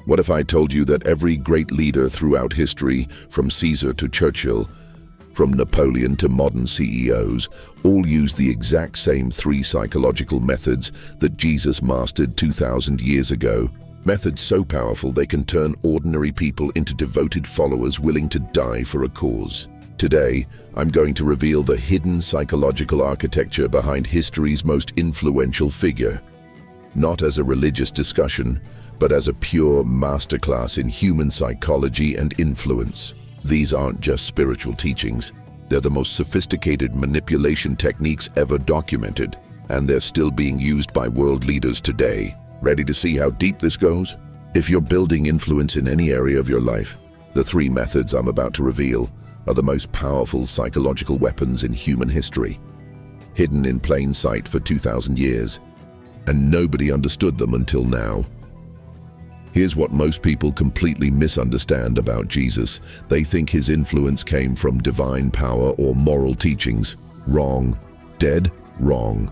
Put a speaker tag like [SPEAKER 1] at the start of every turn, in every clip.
[SPEAKER 1] What if I told you that every great leader throughout history, from Caesar to Churchill, from Napoleon to modern CEOs, all use the exact same 3 psychological methods that Jesus mastered 2,000 years ago? Methods so powerful they can turn ordinary people into devoted followers willing to die for a cause. Today, I'm going to reveal the hidden psychological architecture behind history's most influential figure. Not as a religious discussion, but as a pure masterclass in human psychology and influence. These aren't just spiritual teachings. They're the most sophisticated manipulation techniques ever documented, and they're still being used by world leaders today. Ready to see how deep this goes? If you're building influence in any area of your life, the 3 methods I'm about to reveal are the most powerful psychological weapons in human history, hidden in plain sight for 2,000 years, and nobody understood them until now. Here's what most people completely misunderstand about Jesus. They think his influence came from divine power or moral teachings. Wrong. Dead wrong.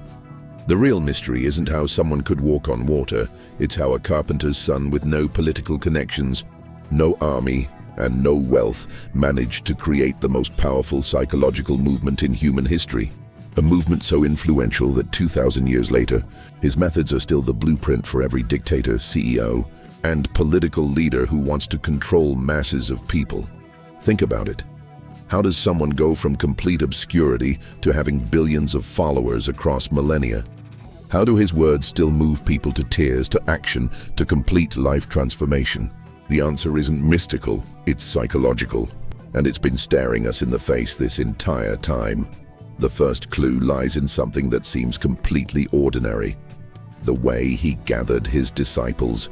[SPEAKER 1] The real mystery isn't how someone could walk on water, it's how a carpenter's son with no political connections, no army, and no wealth managed to create the most powerful psychological movement in human history. A movement so influential that 2,000 years later, his methods are still the blueprint for every dictator, CEO, and political leader who wants to control masses of people. Think about it. How does someone go from complete obscurity to having billions of followers across millennia? How do his words still move people to tears, to action, to complete life transformation? The answer isn't mystical, it's psychological. And it's been staring us in the face this entire time. The first clue lies in something that seems completely ordinary: the way he gathered his disciples.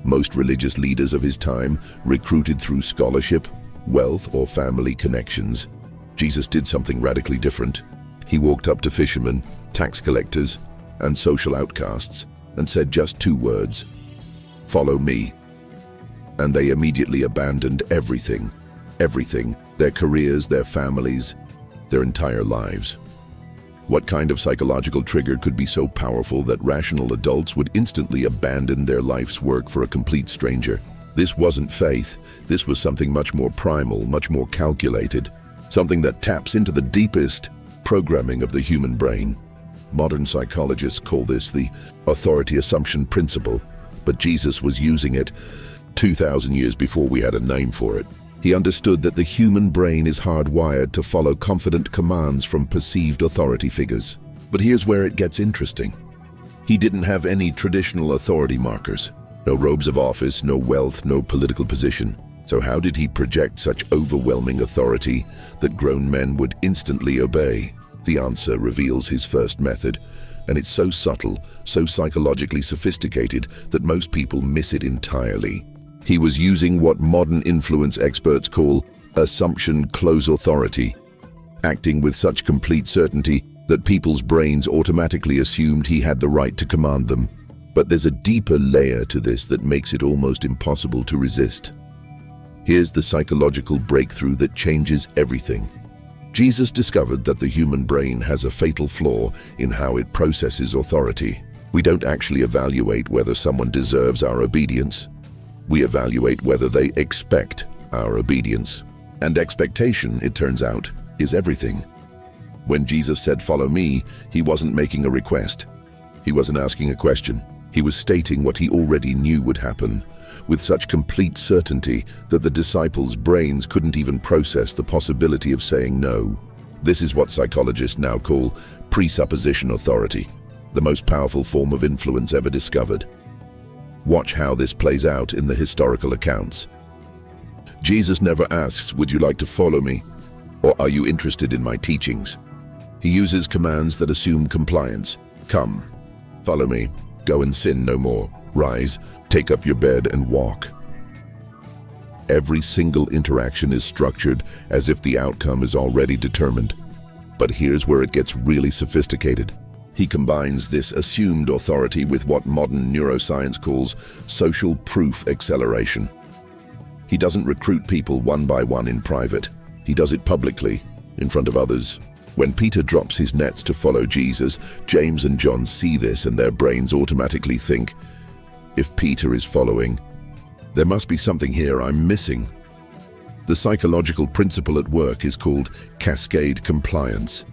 [SPEAKER 1] Most religious leaders of his time recruited through scholarship, wealth, or family connections. Jesus did something radically different. He walked up to fishermen, tax collectors, and social outcasts and said just 2 words: "Follow me." And they immediately abandoned everything. Everything. Their careers, their families, their entire lives. What kind of psychological trigger could be so powerful that rational adults would instantly abandon their life's work for a complete stranger? This wasn't faith. This was something much more primal, much more calculated. Something that taps into the deepest programming of the human brain. Modern psychologists call this the authority assumption principle, but Jesus was using it 2,000 years before we had a name for it. He understood that the human brain is hardwired to follow confident commands from perceived authority figures. But here's where it gets interesting. He didn't have any traditional authority markers. No robes of office, no wealth, no political position. So how did he project such overwhelming authority that grown men would instantly obey? The answer reveals his first method, and it's so subtle, so psychologically sophisticated that most people miss it entirely. He was using what modern influence experts call assumption close authority, acting with such complete certainty that people's brains automatically assumed he had the right to command them. But there's a deeper layer to this that makes it almost impossible to resist. Here's the psychological breakthrough that changes everything. Jesus discovered that the human brain has a fatal flaw in how it processes authority. We don't actually evaluate whether someone deserves our obedience. We evaluate whether they expect our obedience. And expectation, it turns out, is everything. When Jesus said, "Follow me," he wasn't making a request. He wasn't asking a question. He was stating what he already knew would happen, with such complete certainty that the disciples' brains couldn't even process the possibility of saying no. This is what psychologists now call presupposition authority, the most powerful form of influence ever discovered. Watch how this plays out in the historical accounts. Jesus never asks, "Would you like to follow me?" or "Are you interested in my teachings?" He uses commands that assume compliance. "Come, follow me, go and sin no more. Rise, take up your bed and walk." Every single interaction is structured as if the outcome is already determined. But here's where it gets really sophisticated. He combines this assumed authority with what modern neuroscience calls social proof acceleration. He doesn't recruit people one by one in private. He does it publicly, in front of others. When Peter drops his nets to follow Jesus, James and John see this and their brains automatically think, if Peter is following, There must be something here I'm missing. The psychological principle at work is called cascade compliance.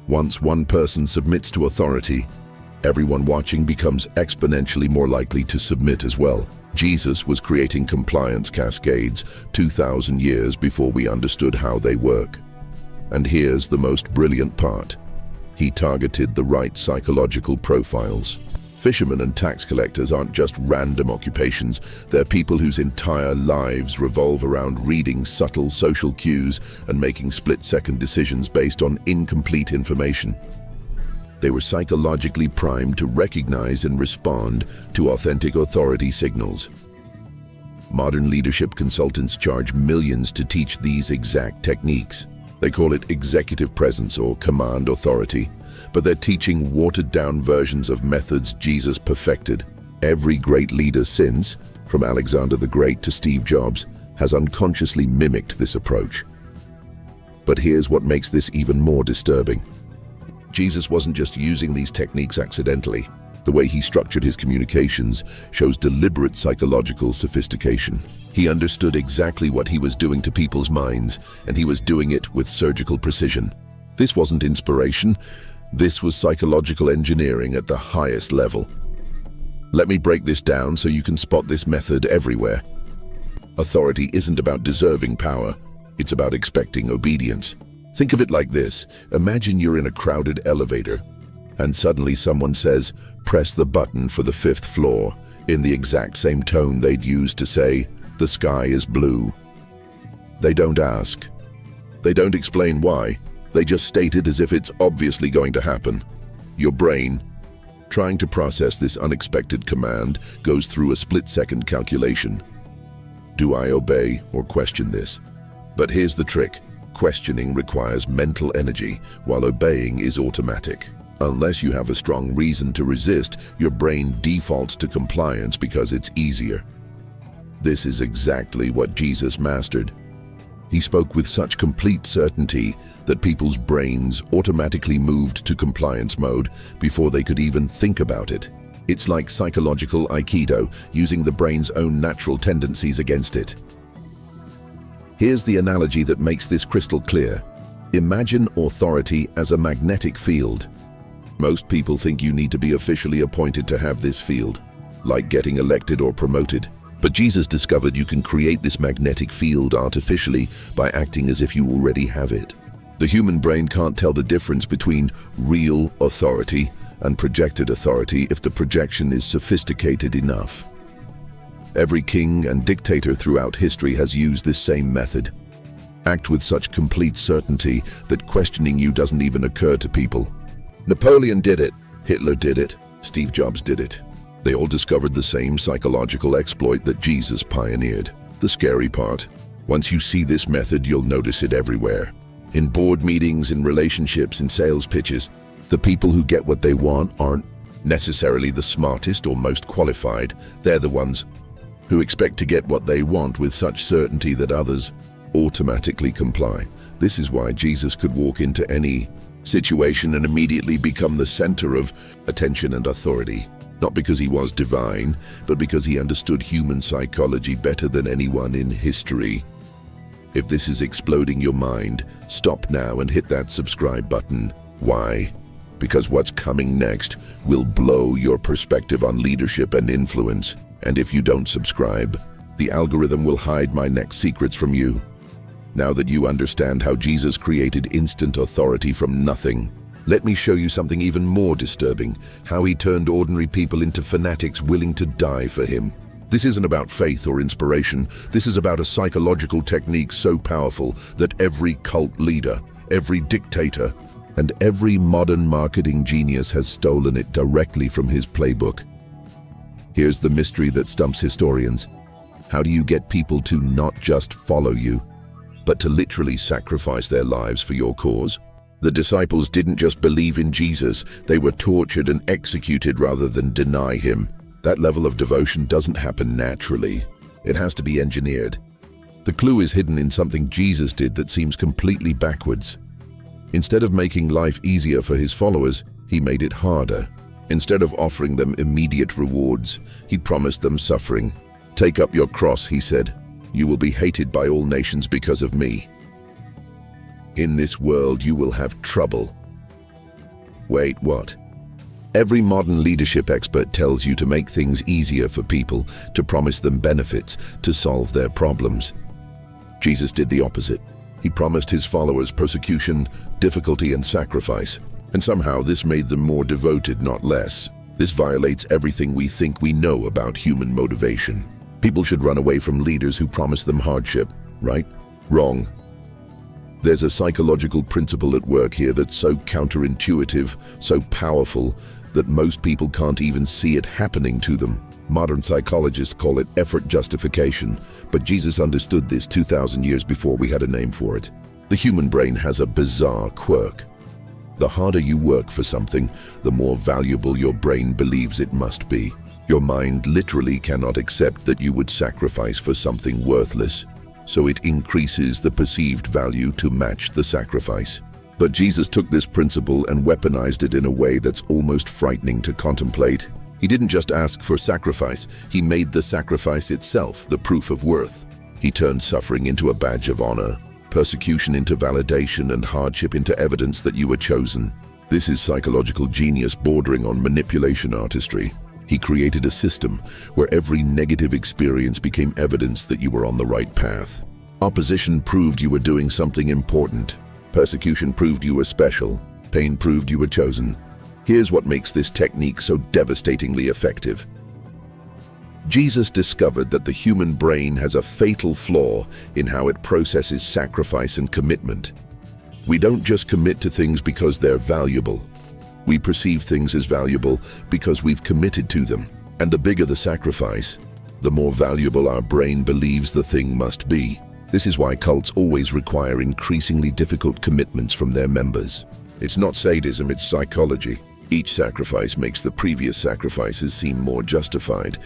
[SPEAKER 1] Once one person submits to authority, everyone watching becomes exponentially more likely to submit as well. Jesus was creating compliance cascades 2,000 years before we understood how they work. And here's the most brilliant part. He targeted the right psychological profiles. Fishermen and tax collectors aren't just random occupations, they're people whose entire lives revolve around reading subtle social cues and making split-second decisions based on incomplete information. They were psychologically primed to recognize and respond to authentic authority signals. Modern leadership consultants charge millions to teach these exact techniques. They call it executive presence or command authority, but they're teaching watered-down versions of methods Jesus perfected. Every great leader since, from Alexander the Great to Steve Jobs, has unconsciously mimicked this approach. But here's what makes this even more disturbing. Jesus wasn't just using these techniques accidentally. The way he structured his communications shows deliberate psychological sophistication. He understood exactly what he was doing to people's minds, and he was doing it with surgical precision. This wasn't inspiration. This was psychological engineering at the highest level. Let me break this down so you can spot this method everywhere. Authority isn't about deserving power. It's about expecting obedience. Think of it like this. Imagine you're in a crowded elevator, and suddenly someone says, "Press the button for the 5th floor," in the exact same tone they'd use to say, "The sky is blue." They don't ask. They don't explain why. They just state it as if it's obviously going to happen. Your brain, trying to process this unexpected command, goes through a split-second calculation. Do I obey or question this? But here's the trick. Questioning requires mental energy, while obeying is automatic. Unless you have a strong reason to resist, your brain defaults to compliance because it's easier. This is exactly what Jesus mastered. He spoke with such complete certainty that people's brains automatically moved to compliance mode before they could even think about it. It's like psychological Aikido, using the brain's own natural tendencies against it. Here's the analogy that makes this crystal clear. Imagine authority as a magnetic field. Most people think you need to be officially appointed to have this field, like getting elected or promoted. But Jesus discovered you can create this magnetic field artificially by acting as if you already have it. The human brain can't tell the difference between real authority and projected authority if the projection is sophisticated enough. Every king and dictator throughout history has used this same method. Act with such complete certainty that questioning you doesn't even occur to people. Napoleon did it, Hitler did it, Steve Jobs did it. They all discovered the same psychological exploit that Jesus pioneered. The scary part, once you see this method, you'll notice it everywhere. In board meetings, in relationships, in sales pitches. The people who get what they want aren't necessarily the smartest or most qualified. They're the ones who expect to get what they want with such certainty that others automatically comply. This is why Jesus could walk into any situation and immediately become the center of attention and authority. Not because he was divine, but because he understood human psychology better than anyone in history. If this is exploding your mind, stop now and hit that subscribe button. Why? Because what's coming next will blow your perspective on leadership and influence. And if you don't subscribe, the algorithm will hide my next secrets from you. Now that you understand how Jesus created instant authority from nothing, let me show you something even more disturbing, how he turned ordinary people into fanatics willing to die for him. This isn't about faith or inspiration. This is about a psychological technique so powerful that every cult leader, every dictator, and every modern marketing genius has stolen it directly from his playbook. Here's the mystery that stumps historians. How do you get people to not just follow you, but to literally sacrifice their lives for your cause? The disciples didn't just believe in Jesus, they were tortured and executed rather than deny him. That level of devotion doesn't happen naturally. It has to be engineered. The clue is hidden in something Jesus did that seems completely backwards. Instead of making life easier for his followers, he made it harder. Instead of offering them immediate rewards, he promised them suffering. "Take up your cross," he said. "You will be hated by all nations because of me. In this world you will have trouble." Wait, what? Every modern leadership expert tells you to make things easier for people, to promise them benefits, to solve their problems. Jesus did the opposite. He promised his followers persecution, difficulty, and sacrifice. And somehow this made them more devoted, not less. This violates everything we think we know about human motivation. People should run away from leaders who promise them hardship, right? Wrong. There's a psychological principle at work here that's so counterintuitive, so powerful, that most people can't even see it happening to them. Modern psychologists call it effort justification, but Jesus understood this 2,000 years before we had a name for it. The human brain has a bizarre quirk. The harder you work for something, the more valuable your brain believes it must be. Your mind literally cannot accept that you would sacrifice for something worthless, so it increases the perceived value to match the sacrifice. But Jesus took this principle and weaponized it in a way that's almost frightening to contemplate. He didn't just ask for sacrifice, he made the sacrifice itself the proof of worth. He turned suffering into a badge of honor, persecution into validation, and hardship into evidence that you were chosen. This is psychological genius bordering on manipulation artistry. He created a system where every negative experience became evidence that you were on the right path. Opposition proved you were doing something important. Persecution proved you were special. Pain proved you were chosen. Here's what makes this technique so devastatingly effective. Jesus discovered that the human brain has a fatal flaw in how it processes sacrifice and commitment. We don't just commit to things because they're valuable. We perceive things as valuable because we've committed to them. And the bigger the sacrifice, the more valuable our brain believes the thing must be. This is why cults always require increasingly difficult commitments from their members. It's not sadism, it's psychology. Each sacrifice makes the previous sacrifices seem more justified,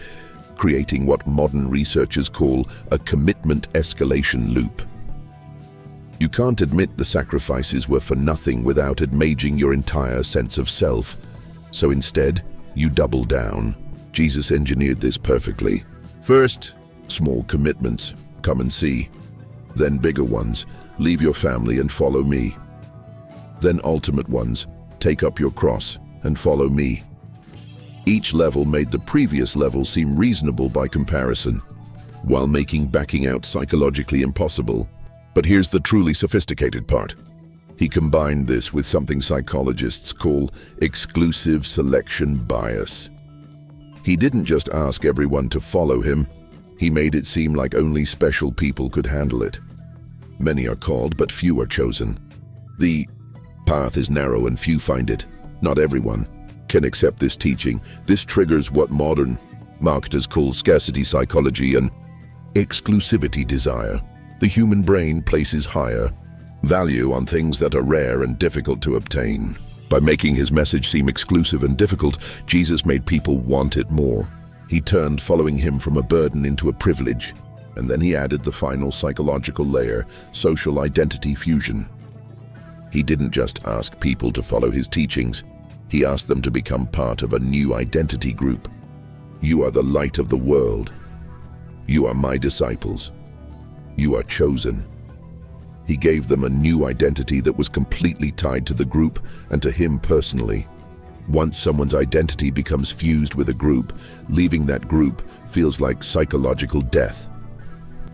[SPEAKER 1] creating what modern researchers call a commitment escalation loop. You can't admit the sacrifices were for nothing without admitting your entire sense of self. So instead, you double down. Jesus engineered this perfectly. First, small commitments, come and see. Then bigger ones, leave your family and follow me. Then ultimate ones, take up your cross and follow me. Each level made the previous level seem reasonable by comparison, while making backing out psychologically impossible. But here's the truly sophisticated part. He combined this with something psychologists call exclusive selection bias. He didn't just ask everyone to follow him, he made it seem like only special people could handle it. Many are called, but few are chosen. The path is narrow and few find it. Not everyone can accept this teaching. This triggers what modern marketers call scarcity psychology and exclusivity desire. The human brain places higher value on things that are rare and difficult to obtain. By making his message seem exclusive and difficult, Jesus made people want it more. He turned following him from a burden into a privilege. And then he added the final psychological layer, social identity fusion. He didn't just ask people to follow his teachings, he asked them to become part of a new identity group. You are the light of the world. You are my disciples. You are chosen. He gave them a new identity that was completely tied to the group and to him personally. Once someone's identity becomes fused with a group, leaving that group feels like psychological death.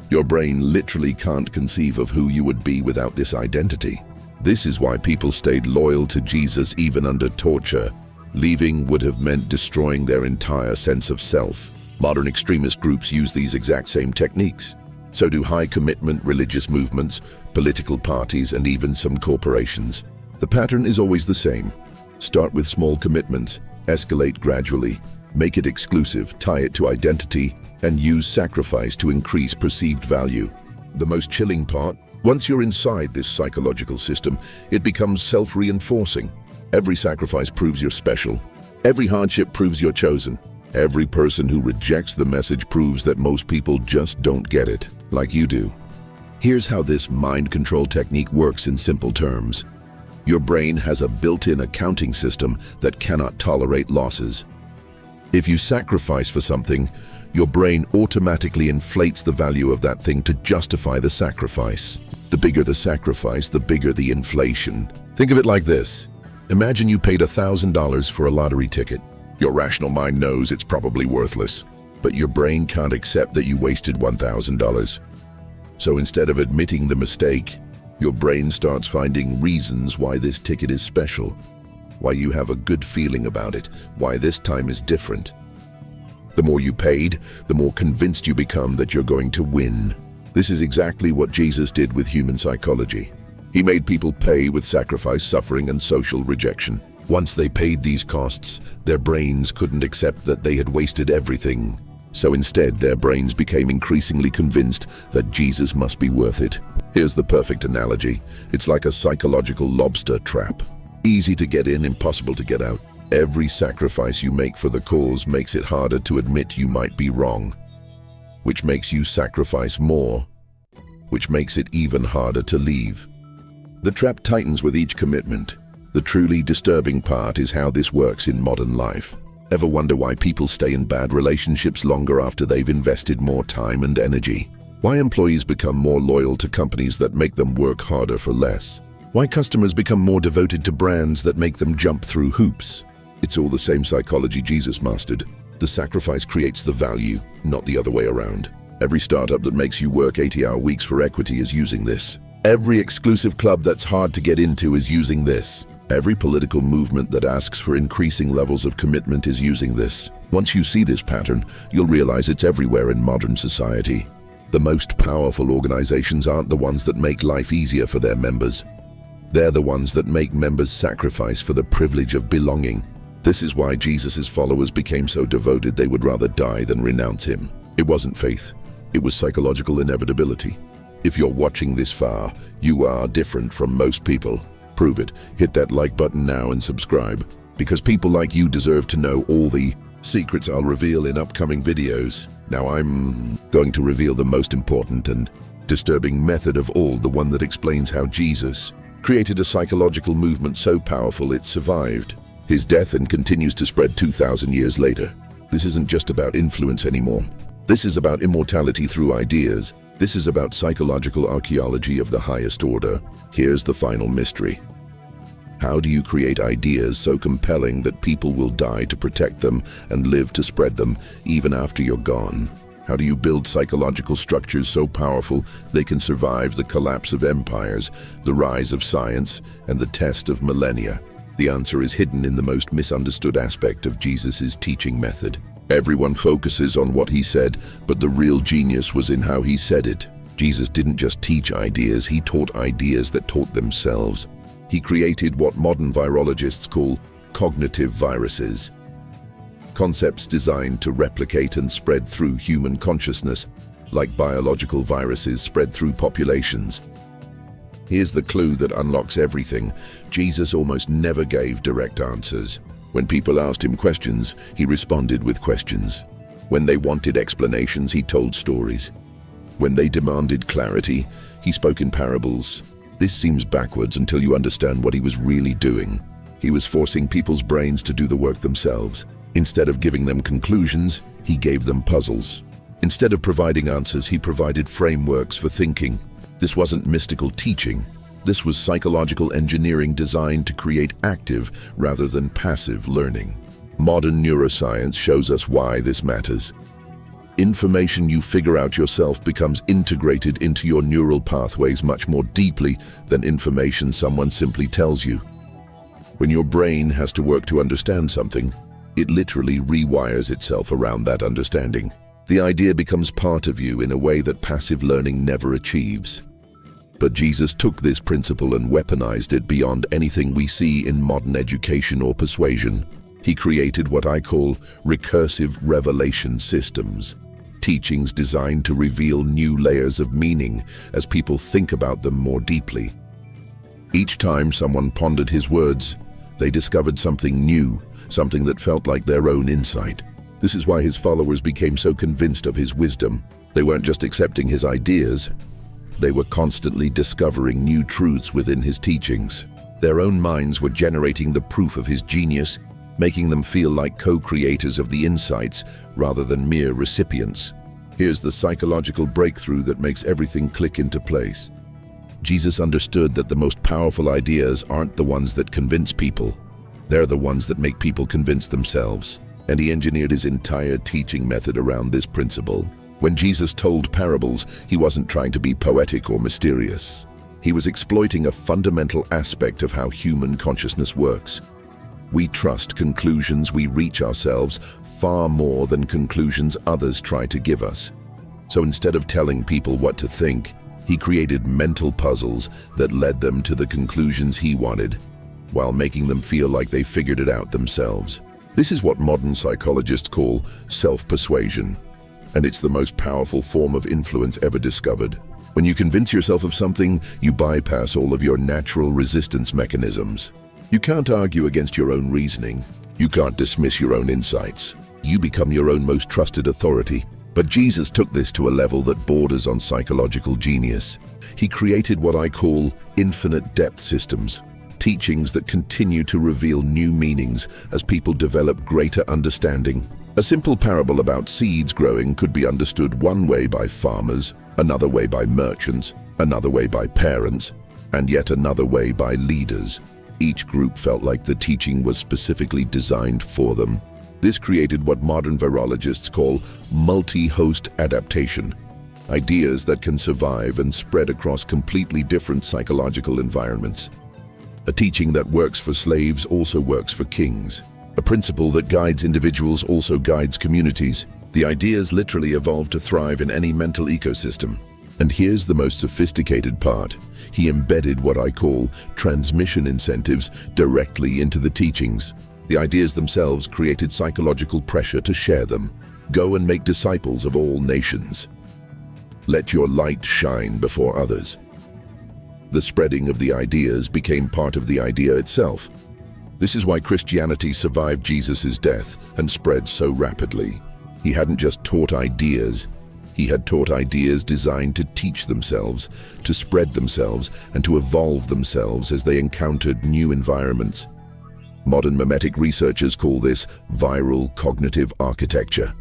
[SPEAKER 1] Your brain literally can't conceive of who you would be without this identity. This is why people stayed loyal to Jesus even under torture. Leaving would have meant destroying their entire sense of self. Modern extremist groups use these exact same techniques. So do high-commitment religious movements, political parties, and even some corporations. The pattern is always the same. Start with small commitments, escalate gradually, make it exclusive, tie it to identity, and use sacrifice to increase perceived value. The most chilling part, once you're inside this psychological system, it becomes self-reinforcing. Every sacrifice proves you're special. Every hardship proves you're chosen. Every person who rejects the message proves that most people just don't get it, like you do. Here's how this mind control technique works in simple terms. Your brain has a built-in accounting system that cannot tolerate losses. If you sacrifice for something, your brain automatically inflates the value of that thing to justify the sacrifice. The bigger the sacrifice, the bigger the inflation. Think of it like this. Imagine you paid $1,000 for a lottery ticket. Your rational mind knows it's probably worthless, but your brain can't accept that you wasted $1,000. So instead of admitting the mistake, your brain starts finding reasons why this ticket is special, why you have a good feeling about it, why this time is different. The more you paid, the more convinced you become that you're going to win. This is exactly what Jesus did with human psychology. He made people pay with sacrifice, suffering, and social rejection. Once they paid these costs, their brains couldn't accept that they had wasted everything. So instead, their brains became increasingly convinced that Jesus must be worth it. Here's the perfect analogy. It's like a psychological lobster trap. Easy to get in, impossible to get out. Every sacrifice you make for the cause makes it harder to admit you might be wrong, which makes you sacrifice more, which makes it even harder to leave. The trap tightens with each commitment. The truly disturbing part is how this works in modern life. Ever wonder why people stay in bad relationships longer after they've invested more time and energy? Why employees become more loyal to companies that make them work harder for less? Why customers become more devoted to brands that make them jump through hoops? It's all the same psychology Jesus mastered. The sacrifice creates the value, not the other way around. Every startup that makes you work 80-hour weeks for equity is using this. Every exclusive club that's hard to get into is using this. Every political movement that asks for increasing levels of commitment is using this. Once you see this pattern, you'll realize it's everywhere in modern society. The most powerful organizations aren't the ones that make life easier for their members. They're the ones that make members sacrifice for the privilege of belonging. This is why Jesus' followers became so devoted they would rather die than renounce him. It wasn't faith. It was psychological inevitability. If you're watching this far, you are different from most people. Prove it. Hit that like button now and subscribe, because people like you deserve to know all the secrets I'll reveal in upcoming videos. Now I'm going to reveal the most important and disturbing method of all, the one that explains how Jesus created a psychological movement so powerful it survived his death and continues to spread 2,000 years later. This isn't just about influence anymore. This is about immortality through ideas. This is about psychological archaeology of the highest order. Here's the final mystery. How do you create ideas so compelling that people will die to protect them and live to spread them even after you're gone? How do you build psychological structures so powerful they can survive the collapse of empires, the rise of science, and the test of millennia? The answer is hidden in the most misunderstood aspect of Jesus' teaching method. Everyone focuses on what he said, but the real genius was in how he said it. Jesus didn't just teach ideas, he taught ideas that taught themselves. He created what modern virologists call cognitive viruses. Concepts designed to replicate and spread through human consciousness, like biological viruses spread through populations. Here's the clue that unlocks everything. Jesus almost never gave direct answers. When people asked him questions, he responded with questions. When they wanted explanations, he told stories. When they demanded clarity, he spoke in parables. This seems backwards until you understand what he was really doing. He was forcing people's brains to do the work themselves. Instead of giving them conclusions, he gave them puzzles. Instead of providing answers, he provided frameworks for thinking. This wasn't mystical teaching. This was psychological engineering designed to create active rather than passive learning. Modern neuroscience shows us why this matters. Information you figure out yourself becomes integrated into your neural pathways much more deeply than information someone simply tells you. When your brain has to work to understand something, it literally rewires itself around that understanding. The idea becomes part of you in a way that passive learning never achieves. But Jesus took this principle and weaponized it beyond anything we see in modern education or persuasion. He created what I call recursive revelation systems, teachings designed to reveal new layers of meaning as people think about them more deeply. Each time someone pondered his words, they discovered something new, something that felt like their own insight. This is why his followers became so convinced of his wisdom. They weren't just accepting his ideas, they were constantly discovering new truths within his teachings. Their own minds were generating the proof of his genius, making them feel like co-creators of the insights rather than mere recipients. Here's the psychological breakthrough that makes everything click into place. Jesus understood that the most powerful ideas aren't the ones that convince people. They're the ones that make people convince themselves. And he engineered his entire teaching method around this principle. When Jesus told parables, he wasn't trying to be poetic or mysterious. He was exploiting a fundamental aspect of how human consciousness works. We trust conclusions we reach ourselves far more than conclusions others try to give us. So instead of telling people what to think, he created mental puzzles that led them to the conclusions he wanted, while making them feel like they figured it out themselves. This is what modern psychologists call self-persuasion, and it's the most powerful form of influence ever discovered. When you convince yourself of something, you bypass all of your natural resistance mechanisms. You can't argue against your own reasoning. You can't dismiss your own insights. You become your own most trusted authority. But Jesus took this to a level that borders on psychological genius. He created what I call infinite depth systems, teachings that continue to reveal new meanings as people develop greater understanding. A simple parable about seeds growing could be understood one way by farmers, another way by merchants, another way by parents, and yet another way by leaders. Each group felt like the teaching was specifically designed for them. This created what modern virologists call multi-host adaptation, ideas that can survive and spread across completely different psychological environments. A teaching that works for slaves also works for kings. A principle that guides individuals also guides communities. The ideas literally evolved to thrive in any mental ecosystem. And here's the most sophisticated part. He embedded what I call transmission incentives directly into the teachings. The ideas themselves created psychological pressure to share them. Go and make disciples of all nations. Let your light shine before others. The spreading of the ideas became part of the idea itself. This is why Christianity survived Jesus' death and spread so rapidly. He hadn't just taught ideas. He had taught ideas designed to teach themselves, to spread themselves, and to evolve themselves as they encountered new environments. Modern memetic researchers call this viral cognitive architecture,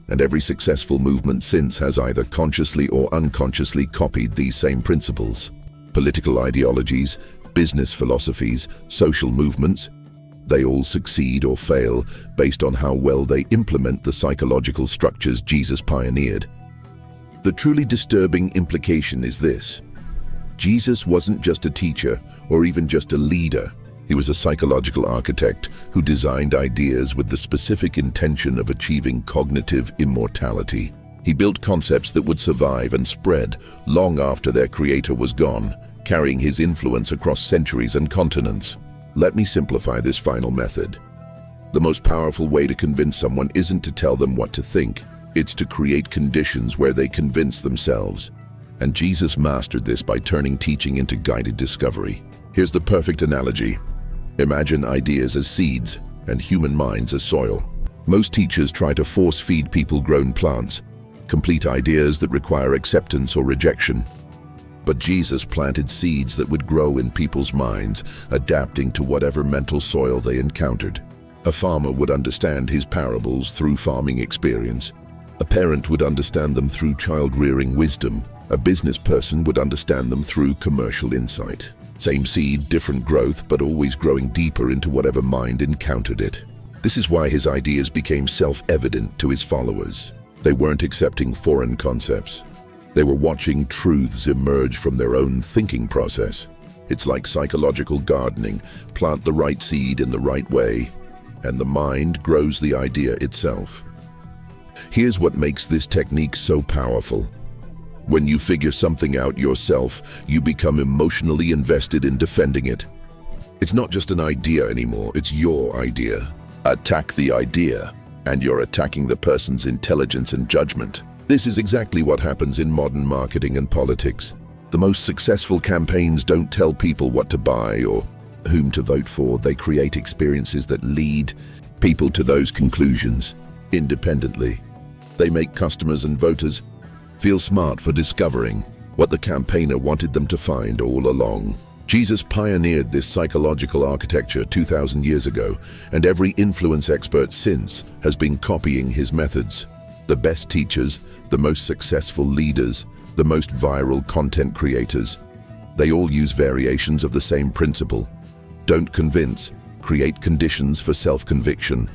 [SPEAKER 1] and every successful movement since has either consciously or unconsciously copied these same principles. Political ideologies, business philosophies, social movements, they all succeed or fail based on how well they implement the psychological structures Jesus pioneered. The truly disturbing implication is this: Jesus wasn't just a teacher or even just a leader. He was a psychological architect who designed ideas with the specific intention of achieving cognitive immortality. He built concepts that would survive and spread long after their creator was gone, carrying his influence across centuries and continents. Let me simplify this final method. The most powerful way to convince someone isn't to tell them what to think. It's to create conditions where they convince themselves. And Jesus mastered this by turning teaching into guided discovery. Here's the perfect analogy. Imagine ideas as seeds and human minds as soil. Most teachers try to force-feed people grown plants, complete ideas that require acceptance or rejection. But Jesus planted seeds that would grow in people's minds, adapting to whatever mental soil they encountered. A farmer would understand his parables through farming experience. A parent would understand them through child-rearing wisdom. A business person would understand them through commercial insight. Same seed, different growth, but always growing deeper into whatever mind encountered it. This is why his ideas became self-evident to his followers. They weren't accepting foreign concepts. They were watching truths emerge from their own thinking process. It's like psychological gardening. Plant the right seed in the right way, and the mind grows the idea itself. Here's what makes this technique so powerful. When you figure something out yourself, you become emotionally invested in defending it. It's not just an idea anymore, it's your idea. Attack the idea, and you're attacking the person's intelligence and judgment. This is exactly what happens in modern marketing and politics. The most successful campaigns don't tell people what to buy or whom to vote for. They create experiences that lead people to those conclusions independently. They make customers and voters feel smart for discovering what the campaigner wanted them to find all along. Jesus pioneered this psychological architecture 2,000 years ago, and every influence expert since has been copying his methods. The best teachers, the most successful leaders, the most viral content creators, they all use variations of the same principle. Don't convince, create conditions for self-conviction.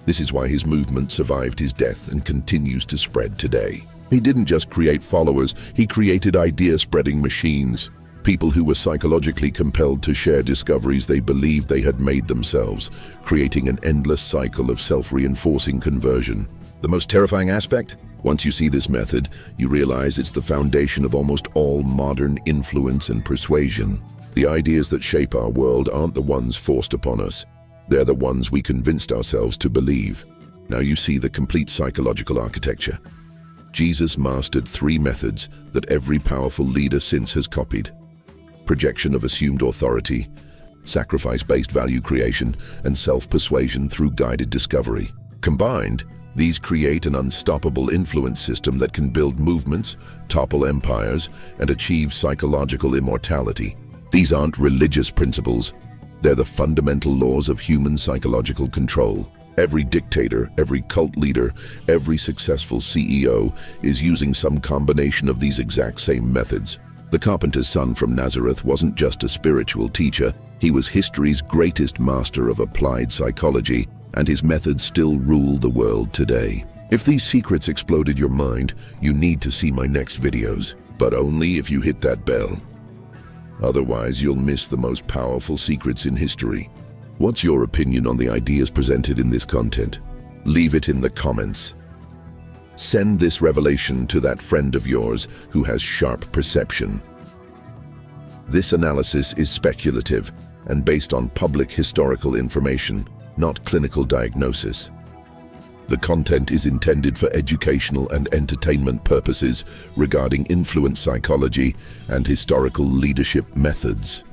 [SPEAKER 1] This is why his movement survived his death and continues to spread today. He didn't just create followers, he created idea-spreading machines. People who were psychologically compelled to share discoveries they believed they had made themselves, creating an endless cycle of self-reinforcing conversion. The most terrifying aspect? Once you see this method, you realize it's the foundation of almost all modern influence and persuasion. The ideas that shape our world aren't the ones forced upon us. They're the ones we convinced ourselves to believe. Now you see the complete psychological architecture. Jesus mastered 3 methods that every powerful leader since has copied: projection of assumed authority, sacrifice-based value creation, and self-persuasion through guided discovery. Combined, these create an unstoppable influence system that can build movements, topple empires, and achieve psychological immortality. These aren't religious principles. They're the fundamental laws of human psychological control. Every dictator, every cult leader, every successful CEO is using some combination of these exact same methods. The carpenter's son from Nazareth wasn't just a spiritual teacher, he was history's greatest master of applied psychology, and his methods still rule the world today. If these secrets exploded your mind, you need to see my next videos, but only if you hit that bell. Otherwise, you'll miss the most powerful secrets in history. What's your opinion on the ideas presented in this content? Leave it in the comments. Send this revelation to that friend of yours who has sharp perception. This analysis is speculative and based on public historical information, not clinical diagnosis. The content is intended for educational and entertainment purposes regarding influence psychology and historical leadership methods.